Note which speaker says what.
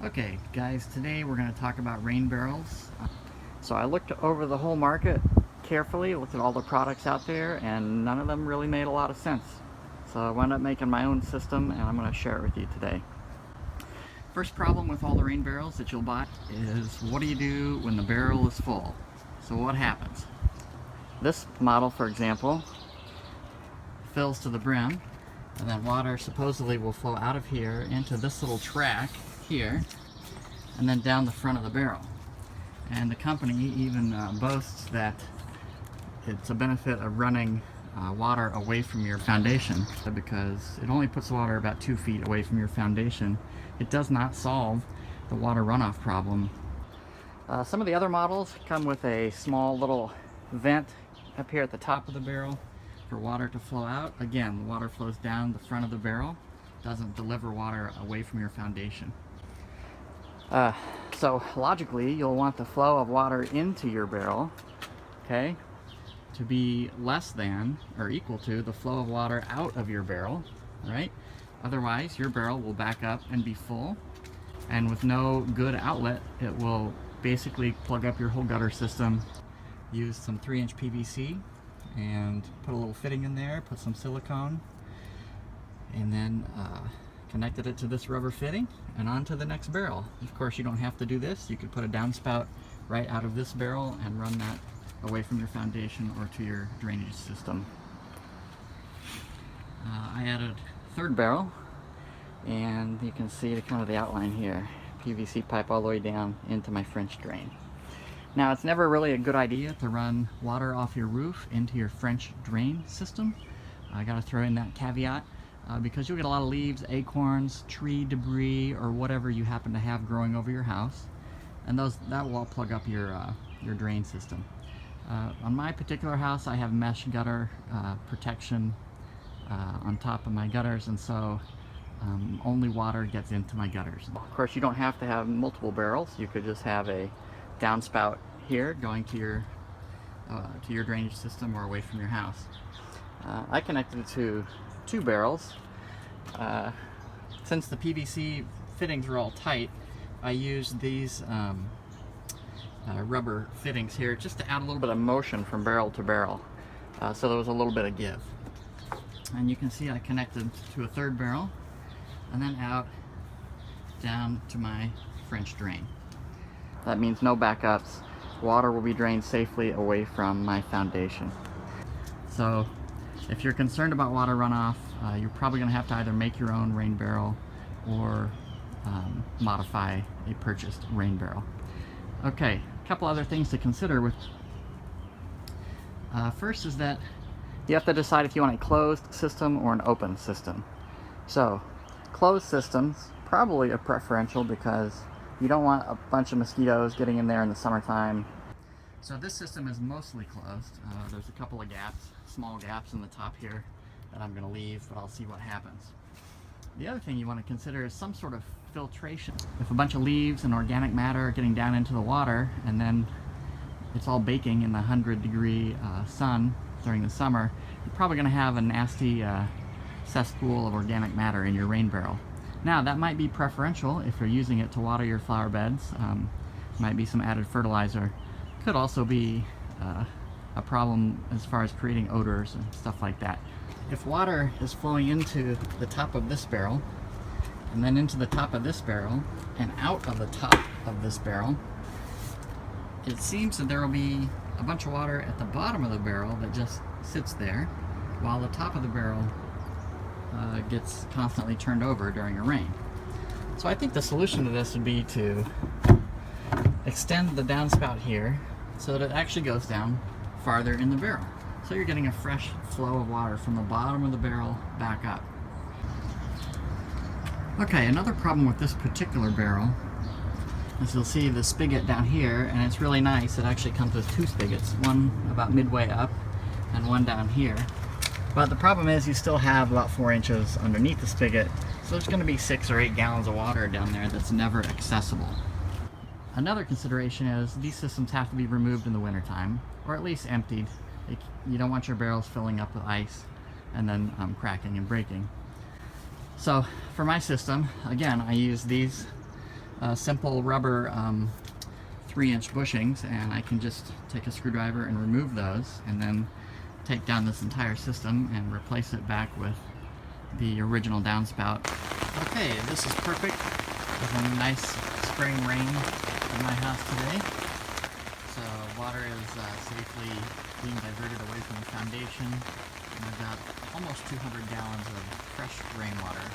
Speaker 1: Okay guys, today we're going to talk about rain barrels. So I looked over the whole market carefully, looked at all the products out there, and none of them really made a lot of sense. So I wound up making my own system, and I'm going to share it with you today. First problem with all the rain barrels that you'll buy is, what do you do when the barrel is full? So what happens? This model, for example, fills to the brim, and then water supposedly will flow out of here into this little track here, and then down the front of the barrel. And the company even boasts that it's a benefit of running water away from your foundation, because it only puts water about 2 feet away from your foundation. It does not solve the water runoff problem. Some of the other models come with a small little vent up here at the top of the barrel for water to flow out. Again, the water flows down the front of the barrel, doesn't deliver water away from your foundation. So logically, you'll want the flow of water into your barrel, okay, to be less than or equal to the flow of water out of your barrel, right? Otherwise, your barrel will back up and be full, and with no good outlet, it will basically plug up your whole gutter system. Use some 3-inch PVC and put a little fitting in there, put some silicone, and then connected it to this rubber fitting and onto the next barrel. Of course, you don't have to do this. You could put a downspout right out of this barrel and run that away from your foundation or to your drainage system. I added a third barrel, and you can see the kind of the outline here. PVC pipe all the way down into my French drain. Now, it's never really a good idea to run water off your roof into your French drain system. I gotta throw in that caveat. Because you'll get a lot of leaves, acorns, tree debris, or whatever you happen to have growing over your house, and that will all plug up your drain system. On my particular house, I have mesh gutter protection on top of my gutters, and so only water gets into my gutters. Of course, you don't have to have multiple barrels. You could just have a downspout here going to your drainage system or away from your house. I connected it to 2 barrels. Since the PVC fittings were all tight, I used these rubber fittings here just to add a little bit of motion from barrel to barrel, so there was a little bit of give. And you can see I connected to a 3rd barrel and then out down to my French drain. That means no backups. Water will be drained safely away from my foundation. So if you're concerned about water runoff, you're probably going to have to either make your own rain barrel or modify a purchased rain barrel. Okay, a couple other things to consider with. First is that you have to decide if you want a closed system or an open system. So, closed systems probably are preferential because you don't want a bunch of mosquitoes getting in there in the summertime. So this system is mostly closed. There's a couple of gaps, small gaps in the top here that I'm going to leave, but I'll see what happens. The other thing you want to consider is some sort of filtration. If a bunch of leaves and organic matter are getting down into the water, and then it's all baking in the 100-degree sun during the summer, you're probably going to have a nasty cesspool of organic matter in your rain barrel. Now, that might be preferential if you're using it to water your flower beds. Might be some added fertilizer. Could also be a problem as far as creating odors and stuff like that. If water is flowing into the top of this barrel, and then into the top of this barrel, and out of the top of this barrel, it seems that there will be a bunch of water at the bottom of the barrel that just sits there, while the top of the barrel gets constantly turned over during a rain. So I think the solution to this would be to extend the downspout here so that it actually goes down farther in the barrel. So you're getting a fresh flow of water from the bottom of the barrel back up. Okay, another problem with this particular barrel is you'll see the spigot down here, and it's really nice. It actually comes with 2 spigots, one about midway up and one down here. But the problem is you still have about 4 inches underneath the spigot, so there's going to be 6 or 8 gallons of water down there that's never accessible. Another consideration is these systems have to be removed in the wintertime, or at least emptied. You don't want your barrels filling up with ice and then cracking and breaking. So for my system, again, I use these simple rubber 3-inch bushings, and I can just take a screwdriver and remove those, and then take down this entire system and replace it back with the original downspout. Okay, this is perfect. There's a nice spring rain in my house today, so water is safely being diverted away from the foundation, and I've got almost 200 gallons of fresh rainwater.